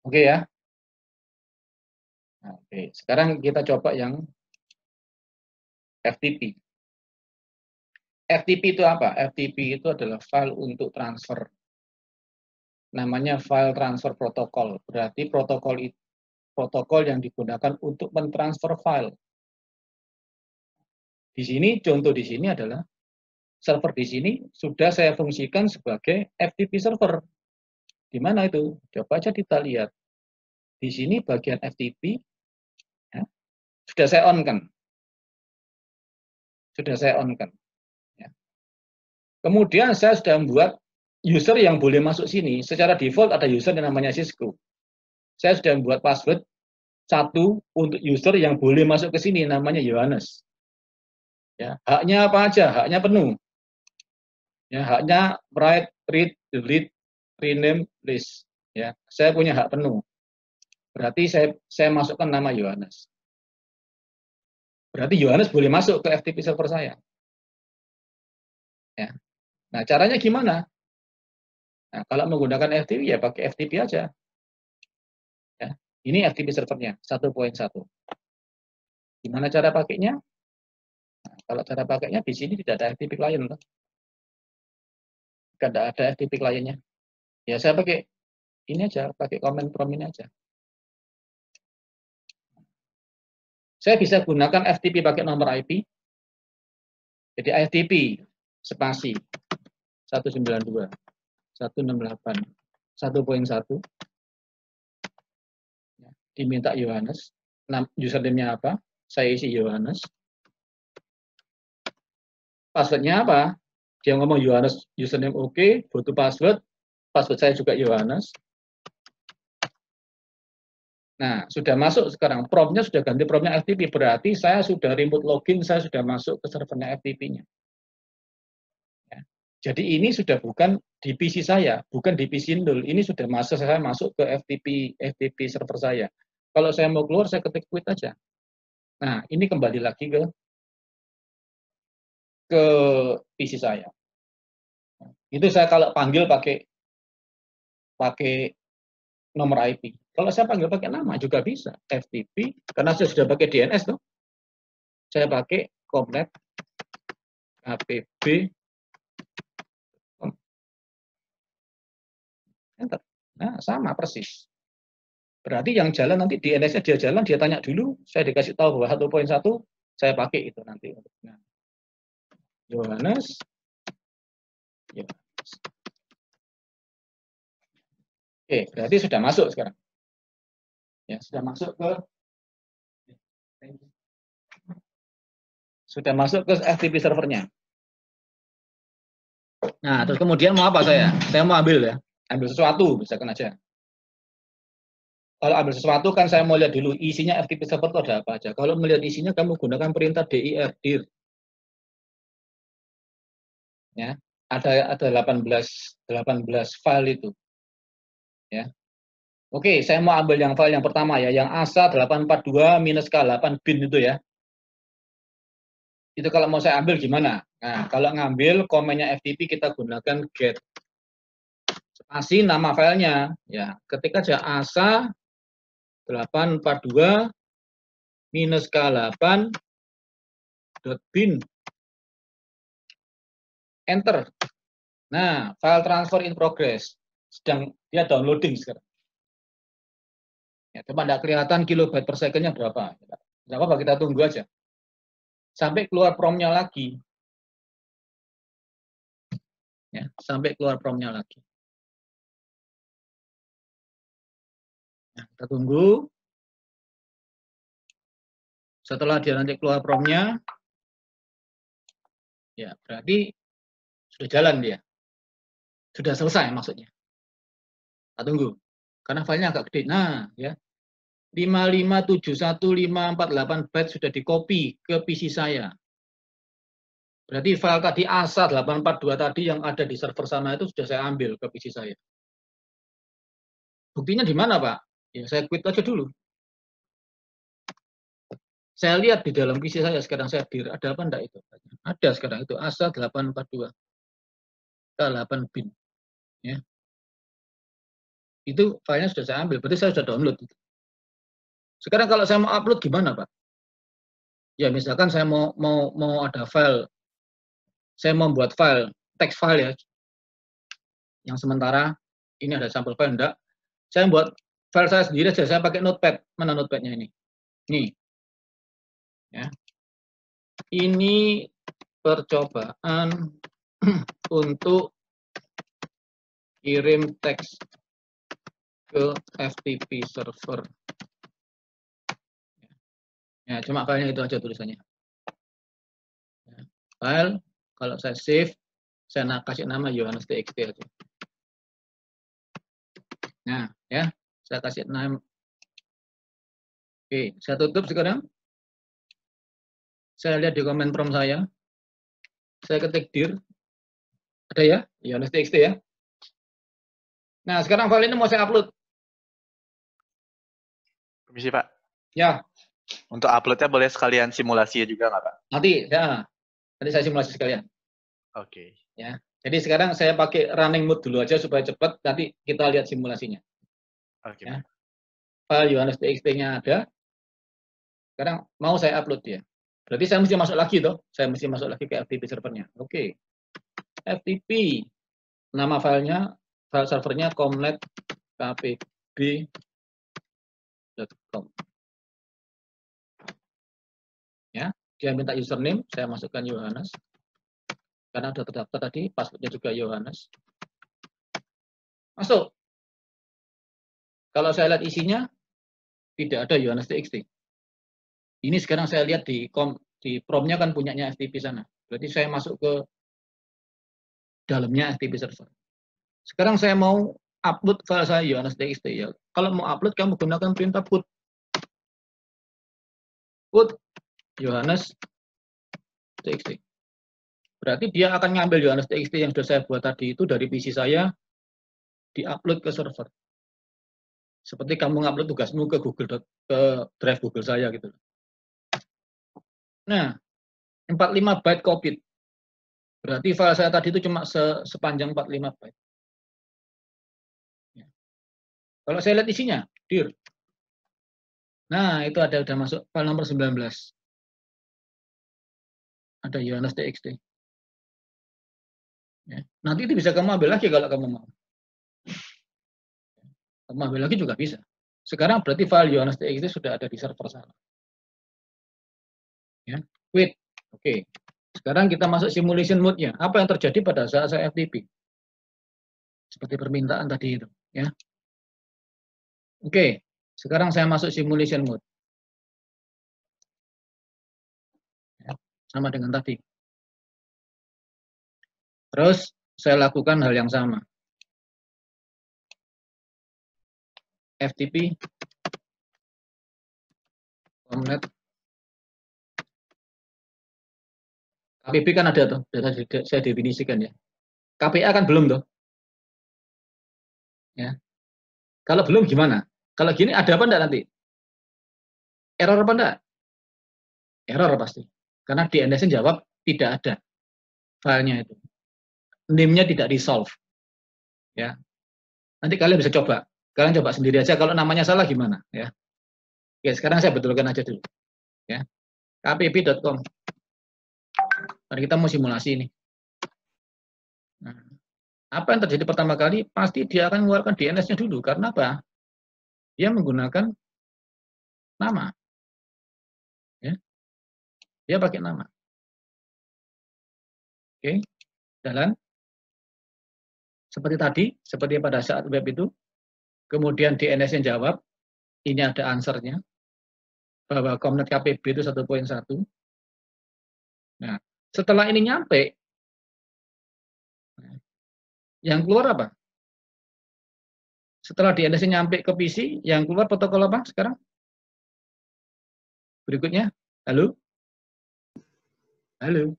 Oke ya. Nah, oke. Sekarang kita coba yang FTP. FTP itu apa? FTP itu adalah file untuk transfer. Namanya file transfer protokol. Berarti protokol yang digunakan untuk mentransfer file. Di sini contoh di sini adalah server di sini sudah saya fungsikan sebagai FTP server. Di mana itu? Coba aja kita lihat. Di sini bagian FTP ya, sudah saya on-kan. Sudah saya on-kan. Ya. Kemudian saya sudah membuat user yang boleh masuk sini. Secara default ada user yang namanya Cisco. Saya sudah membuat password satu untuk user yang boleh masuk ke sini, namanya Yohanes. Ya, haknya apa aja? Haknya penuh. Ya, haknya write, read, delete, rename, list. Ya, saya punya hak penuh. Berarti saya masukkan nama Yohanes. Berarti Yohanes boleh masuk ke FTP server saya. Ya. Nah, caranya gimana? Nah, kalau menggunakan FTP ya pakai FTP aja. Ya. Ini FTP servernya 1.1. Gimana cara pakainya? Nah, kalau cara pakainya di sini tidak ada FTP client. Tidak ada FTP kliennya. Ya saya pakai ini aja, pakai command prompt ini aja. Saya bisa gunakan FTP pakai nomor IP. Jadi FTP spasi 192 168 1.1 diminta Yohanes. Username-nya apa? Saya isi Yohanes. Passwordnya apa? Dia ngomong Yohanes username oke, butuh password. Password saya juga Yohanes. Nah, sudah masuk sekarang. Prompt-nya sudah ganti prompt-nya FTP. Berarti saya sudah remote login, saya sudah masuk ke servernya FTP-nya. Ya. Jadi ini sudah bukan di PC saya, bukan di PC Indul. Ini sudah saya masuk ke FTP server saya. Kalau saya mau keluar, saya ketik quit aja. Nah, ini kembali lagi ke PC saya. Itu saya kalau panggil pakai nomor IP. Kalau saya panggil pakai nama juga bisa. FTP, karena saya sudah pakai DNS tuh. Saya pakai komnet APB enter. Nah, sama persis. Berarti yang jalan nanti DNS-nya dia jalan, dia tanya dulu, saya dikasih tahu bahwa 1.1, saya pakai itu nanti. Nah, Yohanes. Oke, berarti sudah masuk sekarang. Ya, sudah masuk ke FTP servernya. Nah, terus kemudian mau apa saya? Saya mau ambil ya, ambil sesuatu, misalkan aja. Kalau ambil sesuatu kan saya mau lihat dulu isinya FTP server itu ada apa aja. Kalau melihat isinya kamu gunakan perintah dir. Ya. Ada 18 file itu. Ya. Oke, saya mau ambil yang file yang pertama ya, yang ASA 842 minus K8 bin itu ya. Itu kalau mau saya ambil gimana? Nah, kalau ngambil komennya FTP kita gunakan get spasi nama filenya ya. Ketik aja ASA 842 minus K8 bin enter. Nah, file transfer in progress. Sedang dia downloading sekarang. Ya, cuma tidak kelihatan kilobyte per second-nya berapa. Tidak apa-apa, kita tunggu aja. Sampai keluar prompt-nya lagi. Ya, sampai keluar prompt-nya lagi. Nah, kita tunggu. Setelah dia nanti keluar prompt-nya, ya berarti sudah jalan dia. Sudah selesai maksudnya. Kita tunggu. Karena filenya agak gede. Nah, ya. 5571548 byte sudah di-copy ke PC saya. Berarti file tadi ASA 842 tadi yang ada di server sana itu sudah saya ambil ke PC saya. Buktinya di mana, Pak? Ya, saya quit aja dulu. Saya lihat di dalam PC saya sekarang saya dir, ada apa enggak itu? Ada sekarang itu ASA 842 K8 bin. Ya. Itu filenya sudah saya ambil, berarti saya sudah download. Sekarang kalau saya mau upload gimana, Pak? Ya misalkan saya mau ada file, saya mau buat file, text file ya, yang sementara ini ada sampel file enggak. Saya buat file saya sendiri saja, saya pakai notepad. Mana notepadnya ini? Nih. Ya. Ini percobaan untuk kirim teks ke FTP server. Ya, cuma filenya itu aja tulisannya. Ya, file, kalau saya save, saya kasih nama Yohanes.txt aja. Nah, ya, saya kasih nama. Oke, saya tutup sekarang. Saya lihat di komen prompt saya. Saya ketik dir. Ada ya, Yohanes.txt ya. Nah, sekarang file ini mau saya upload. Permisi, Pak. Ya. Untuk uploadnya boleh sekalian simulasi juga nggak, Pak? Nanti saya simulasi sekalian. Oke. Ya. Jadi sekarang saya pakai running mode dulu aja supaya cepat. Nanti kita lihat simulasinya. Oke. Ya. File Yohanes.txt-nya ada. Sekarang mau saya upload dia. Berarti saya mesti masuk lagi toh. Saya mesti masuk lagi ke FTP servernya. Oke. FTP. Nama filenya, file servernya comnet.kpb.com. Ya, dia minta username, saya masukkan Yohanes. Karena sudah terdaftar tadi, passwordnya juga Yohanes. Masuk. Kalau saya lihat isinya, tidak ada Yohanes.txt. Ini sekarang saya lihat di prompt-nya kan punyanya FTP sana. Berarti saya masuk ke dalamnya FTP server. Sekarang saya mau upload file saya Yohanes.txt ya. Kalau mau upload kamu gunakan perintah put Yohanes.txt. Berarti dia akan ngambil Yohanes.txt yang sudah saya buat tadi itu dari PC saya, diupload ke server. Seperti kamu ngupload tugasmu ke drive Google saya gitu. Nah, 45 byte copied. Berarti file saya tadi itu cuma sepanjang 45 byte. Ya. Kalau saya lihat isinya, dir. Nah, itu ada udah masuk file nomor 19. Ada Yohanes.txt. Ya. Nanti itu bisa kamu ambil lagi kalau kamu mau. Kamu ambil lagi juga bisa. Sekarang berarti file Yohanes.txt sudah ada di server sana. Ya. Quit. Oke. Sekarang kita masuk simulation mode-nya. Apa yang terjadi pada saat saya FTP? Seperti permintaan tadi itu. Ya. Oke. Sekarang saya masuk simulation mode. Ya. Sama dengan tadi. Terus saya lakukan hal yang sama. FTP comnet KPB kan ada tuh, saya definisikan ya. KPA kan belum tuh. Ya. Kalau belum gimana? Kalau gini ada apa enggak nanti? Error apa enggak? Error pasti. Karena DNS jawab tidak ada filenya itu. Name-nya tidak di-solve. Ya. Nanti kalian bisa coba. Kalian coba sendiri aja kalau namanya salah gimana, ya. Oke, sekarang saya betulkan aja dulu. Ya. kpb.com. Mari kita mau simulasi ini. Nah, apa yang terjadi pertama kali? Pasti dia akan mengeluarkan DNS-nya dulu. Karena apa? Dia menggunakan nama. Ya. Dia pakai nama. Oke, jalan. Seperti tadi, seperti pada saat web itu. Kemudian DNS-nya jawab. Ini ada answer-nya. Bahwa Comnet KPB itu 1.1. Nah, setelah ini nyampe, yang keluar apa? Setelah DNS-nya nyampe ke PC, yang keluar protokol apa sekarang? Berikutnya, halo? Halo?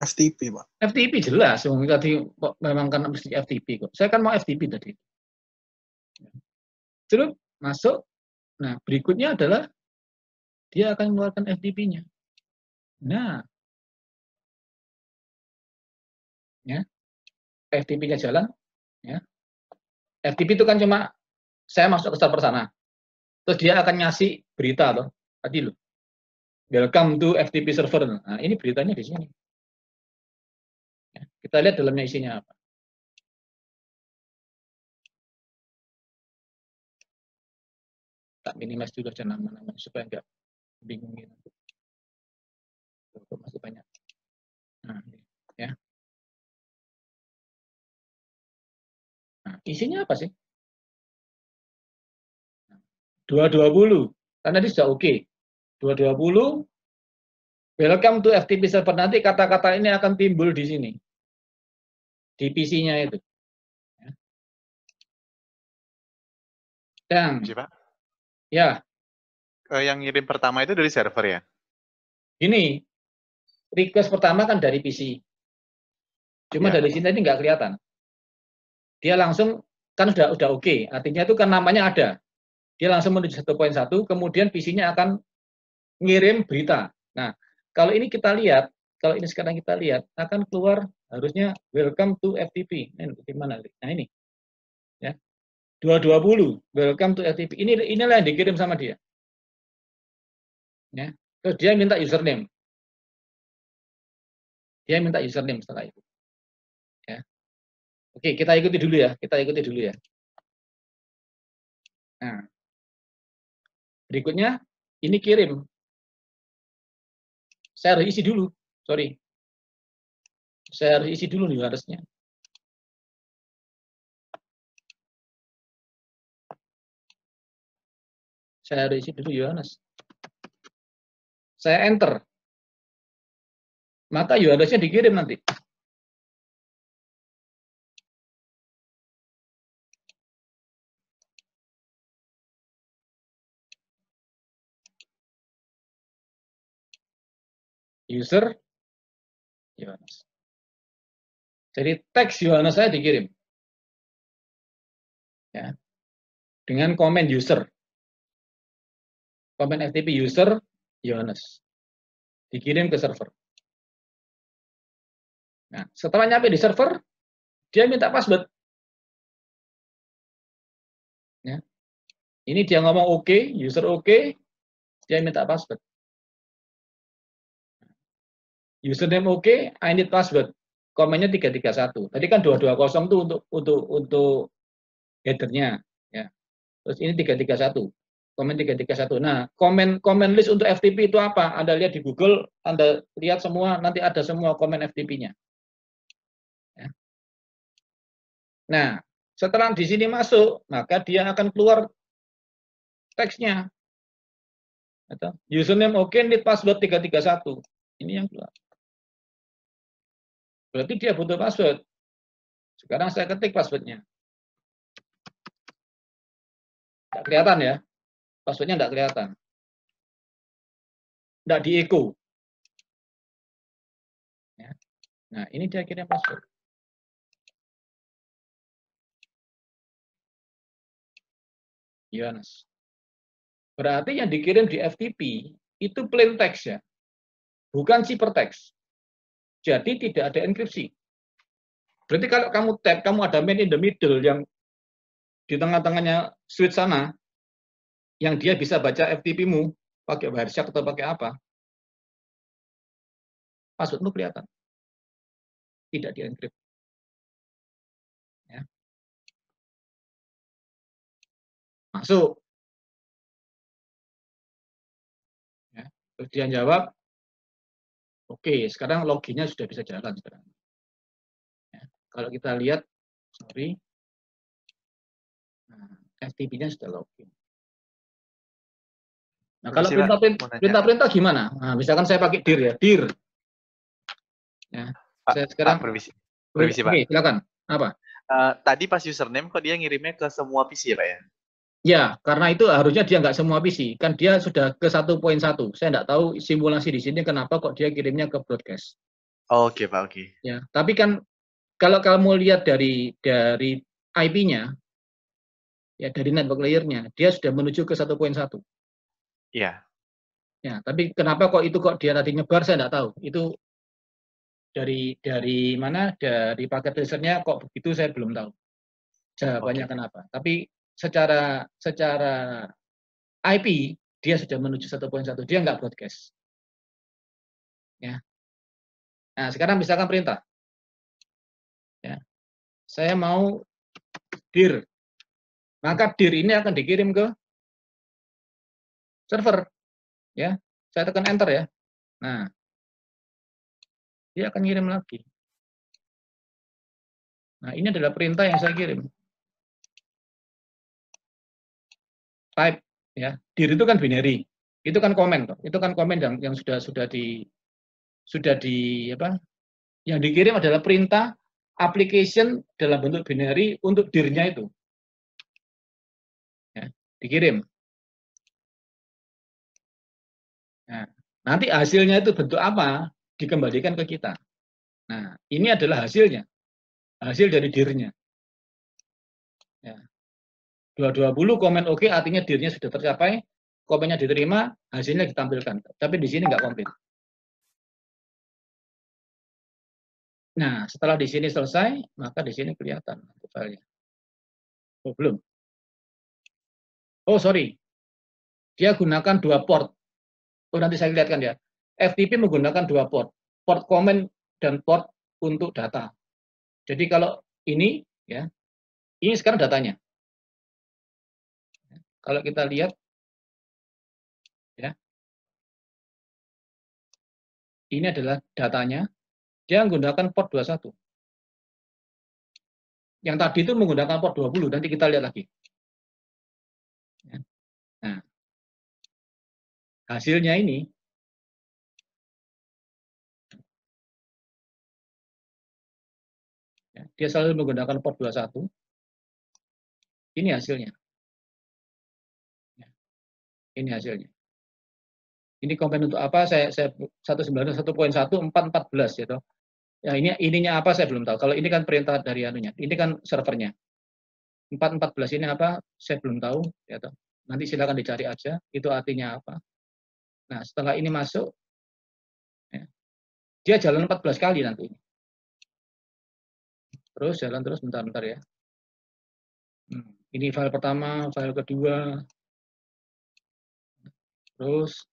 FTP, Pak. FTP jelas, tadi memang kan mesti FTP kok. Saya kan mau FTP tadi. Terus masuk, nah berikutnya adalah dia akan mengeluarkan FTP-nya. Nah, ya, FTP-nya jalan, ya. FTP itu kan cuma saya masuk ke server sana. Terus dia akan ngasih berita loh. Tadi loh. Welcome to FTP server. Nah, ini beritanya di sini. Ya, kita lihat dalamnya isinya apa. Tak minimize dulu aja nama-nama supaya enggak bingung gitu. Masih banyak. Nah, ya. Nah, isinya apa sih? 220. Karena ini sudah oke. 220. Welcome to FTP server. Nanti kata-kata ini akan timbul di sini. Di PC-nya itu. Dan, Pak? ya. Yang ngirim pertama itu dari server ya? Ini, request pertama kan dari PC. Cuma Ya. dari sini ini nggak kelihatan. Dia langsung, kan udah oke. Artinya itu kan namanya ada. Dia langsung menuju 1.1, kemudian PC-nya akan ngirim berita. Nah, kalau ini kita lihat, kalau ini sekarang kita lihat, akan keluar harusnya welcome to FTP. Ini mana? Nah ini, ya 220 welcome to FTP. Inilah yang dikirim sama dia. Ya, terus dia minta username. Dia minta username setelah itu. Ya, oke kita ikuti dulu ya. Kita ikuti dulu ya. Nah, berikutnya ini kirim. Saya harus isi dulu. Sorry. Saya harus isi dulu nih harusnya. Saya harus isi dulu Yohanes. Saya enter. Maka Yohanesnya dikirim nanti. User Yohanes. Jadi teks Yohanes saya dikirim. Ya. Dengan komen user. Komen FTP user Yohanes. Dikirim ke server. Nah, setelah nyampe di server, dia minta password. Ya. Ini dia ngomong oke, user oke, dia minta password. Username oke, I need password. Komennya 331. Tadi kan 220 itu untuk headernya, ya. Terus ini 331. Komen 331. Nah, komen list untuk FTP itu apa? Anda lihat di Google, Anda lihat semua, nanti ada semua komen FTP-nya. Ya. Nah, setelah di sini masuk, maka dia akan keluar teksnya. Username oke, need password 331. Ini yang keluar. Berarti dia butuh password. Sekarang saya ketik passwordnya. Tidak kelihatan ya. Passwordnya tidak kelihatan. Tidak di echo. Ya. Nah, ini dia kirim password. Yohanes. Berarti yang dikirim di FTP itu plain text ya. Bukan ciphertext. Jadi tidak ada enkripsi. Berarti kalau kamu tap, kamu ada man in the middle yang di tengah-tengahnya switch sana, yang dia bisa baca FTP-mu, pakai Wireshark atau pakai apa, passwordmu kelihatan. Tidak di-encrypt. Ya. Masuk. Ya. Terus dia jawab, oke, sekarang loginnya sudah bisa jalan sekarang. Ya. Kalau kita lihat, sorry, nah, FTP-nya sudah login. Nah, kalau perintah-perintah gimana? Nah, misalkan saya pakai dir ya, dir. Ya, Pak, saya sekarang permisi Pak. Oke, silakan. Apa? Tadi pas username kok dia ngirimnya ke semua PC ya, Pak ya? Ya, karena itu harusnya dia nggak semua PC. Kan dia sudah ke 1.1. Saya nggak tahu simulasi di sini kenapa kok dia kirimnya ke broadcast. Oke, Pak, oke. Ya, tapi kan kalau kamu lihat dari IP-nya, ya dari network layer-nya, dia sudah menuju ke 1.1. Iya. Ya, tapi kenapa kok itu kok dia tadi nyebar saya nggak tahu. Itu dari mana? Dari paket tracernya kok begitu saya belum tahu. Jawabannya kenapa? Tapi secara IP dia sudah menuju 1.1, dia nggak broadcast. Ya. Nah, sekarang misalkan perintah. Ya. Saya mau dir. Maka dir ini akan dikirim ke server. Ya. Saya tekan enter ya. Nah, dia akan kirim lagi. Nah, ini adalah perintah yang saya kirim. Type ya. Dir itu kan binary. Itu kan komen, itu kan komen yang sudah di apa? Yang dikirim adalah perintah application dalam bentuk binary untuk dirnya itu. Ya, dikirim. Nah, nanti hasilnya itu bentuk apa dikembalikan ke kita. Nah, ini adalah hasilnya, hasil dari dirnya. Ya. 220 komen oke, artinya dirnya sudah tercapai, komennya diterima, hasilnya ditampilkan. Tapi di sini nggak komplit. Nah, setelah di sini selesai, maka di sini kelihatan filenya. Oh, belum. Oh, sorry. Dia gunakan 2 port. Oh, nanti saya lihatkan ya. FTP menggunakan 2 port. Port comment dan port untuk data. Jadi kalau ini, ya, ini sekarang datanya. Kalau kita lihat, ya, ini adalah datanya. Dia menggunakan port 21. Yang tadi itu menggunakan port 20, nanti kita lihat lagi. Nah, hasilnya ini, ya, dia selalu menggunakan port 21. Ini hasilnya. Ini hasilnya. Ini komen untuk apa? Saya 191.1.4.14 ya toh. Ya, ininya apa saya belum tahu. Kalau ini kan perintah dari anunya. Ini kan servernya. 4.14 ini apa? Saya belum tahu ya toh. Nanti silakan dicari aja itu artinya apa. Nah, setelah ini masuk ya, dia jalan 14 kali nanti. Terus jalan terus bentar-bentar ya. Ini file pertama, file kedua. Terus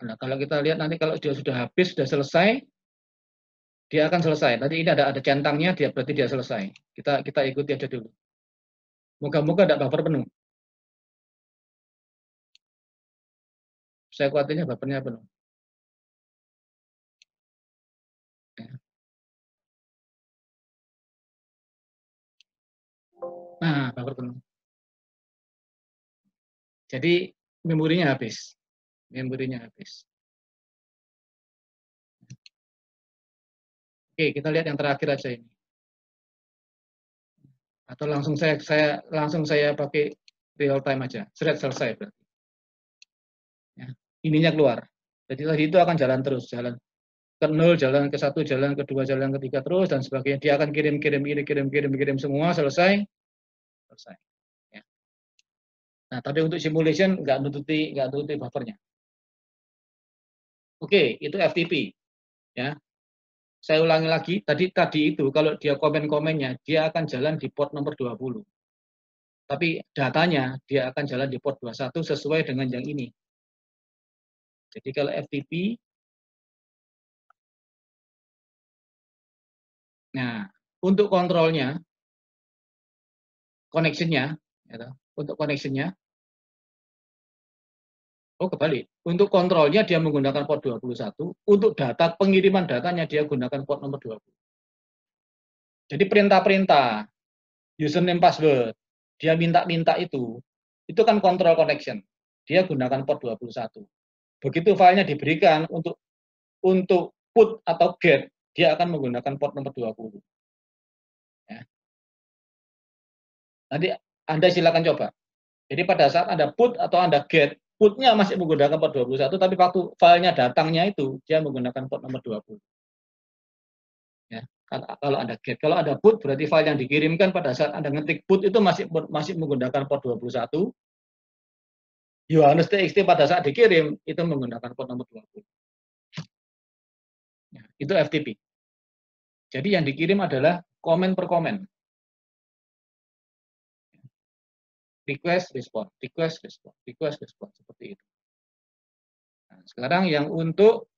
nah, kalau kita lihat nanti kalau dia sudah habis, sudah selesai, dia akan selesai. Tadi ini ada centangnya, dia berarti dia selesai. Kita ikuti aja dulu. Moga-moga tidak buffer penuh. Saya khawatirnya buffernya penuh. Nah, buffer penuh. Jadi memorinya habis. Memorinya habis. Oke, kita lihat yang terakhir aja ini. Atau langsung saya pakai real time aja. Selesai berarti. Ya, ininya keluar. Jadi tadi itu akan jalan terus, jalan ke 0, jalan ke 1, jalan ke 2, jalan ke 3 terus dan sebagainya. Dia akan kirim semua, selesai. Ya. Nah, tapi untuk simulation nggak nututi buffernya. Oke, itu FTP. Ya. Saya ulangi lagi, tadi itu kalau dia komen-komennya, dia akan jalan di port nomor 20. Tapi datanya dia akan jalan di port 21 sesuai dengan yang ini. Jadi kalau FTP, nah untuk kontrolnya, connection-nya, untuk connection-nya, oh kebalik. Untuk kontrolnya dia menggunakan port 21, untuk data pengiriman datanya dia gunakan port nomor 20. Jadi perintah-perintah, username password, dia minta itu kan control connection. Dia gunakan port 21. Begitu filenya diberikan untuk put atau get, dia akan menggunakan port nomor 20. Ya. Nanti Anda silakan coba. Jadi pada saat Anda put atau Anda get, putnya masih menggunakan port 21, tapi waktu filenya datangnya itu, dia menggunakan port nomor 20. Ya. Kalau Anda get, kalau Anda put, berarti file yang dikirimkan pada saat Anda ngetik put itu masih menggunakan port 21. Yohanes.txt pada saat dikirim, itu menggunakan port nomor 20. Ya, itu FTP. Jadi yang dikirim adalah komen per komen. Request, respon, request, respon, request, respon, seperti itu. Nah, sekarang yang untuk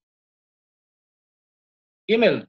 email.